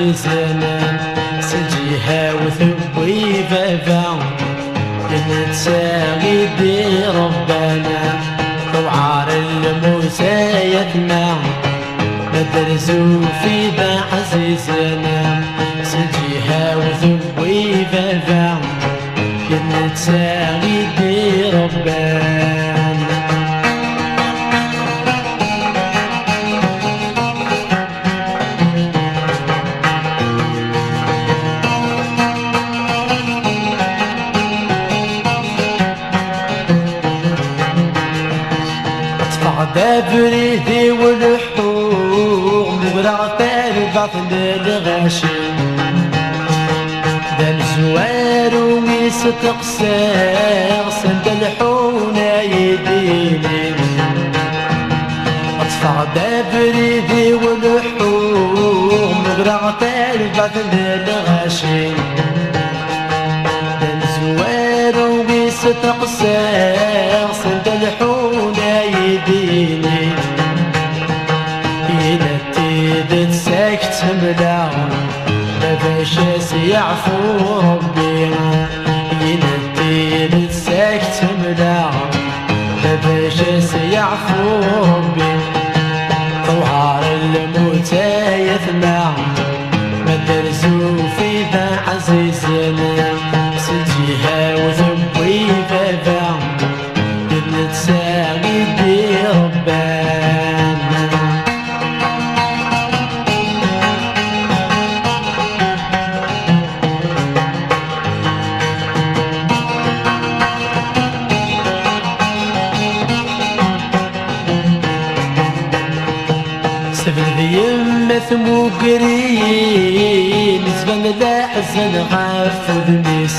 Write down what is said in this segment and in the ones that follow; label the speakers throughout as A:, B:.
A: عزيزنا سجيها وثبي بابا نتساقي دي ربنا وعار المسايتنا ندرسو في ذا عزيزنا سجيها وثبي بابا نتساقي دي ربنا دابريدي والحوم نقرا البطن الغاشي ذا الزوار ويستقساغ سند الحونا يديني اطفع دابريدي والحوم نقرا البطن الغاشي ذا الزوار ويستقساغ سند الحونا يديني ينتي تسكت ملا ما باش يعفو ربي ينتي تسكت ملا ما باش يعفو ربي طوعار المتايثنا ما درسو في ذا عزيزنا سجيها وثبي بابا نتساقي دي ربنا سفل ذي يمث مقرين زبن لا حزن غاف ذميس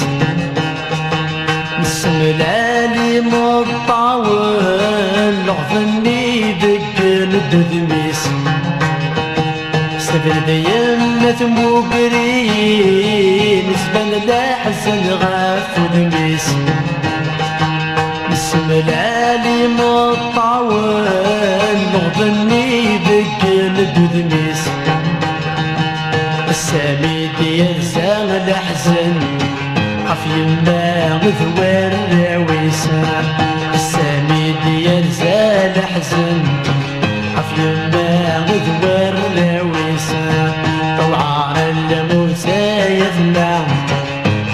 A: نسملالي مطاول لغفني ذقن الدذميس سفل ذي يمث مقرين زبن لا حزن غاف ذميس نسملالي مطاول لغفني ذقن الدذميس السامي ديال زاغ الأحزن عف يما غذوار الراويسة السامي ديال زال حزن عف يما غذوار الراويسة طوعار المسايثنا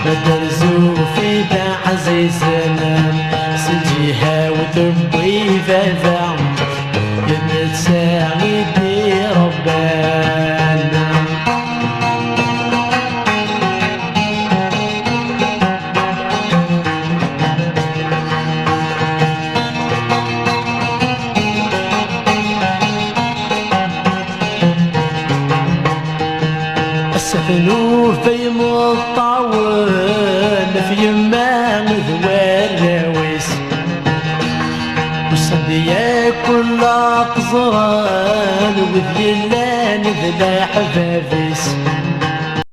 A: مدرسو في ذا عزيزنا سجيها وتبي بابا ينتساقي دي ربنا السفنو في مطاول في يما مذوار راويس والصدية كل قزران وذيلان ذلا حفافيس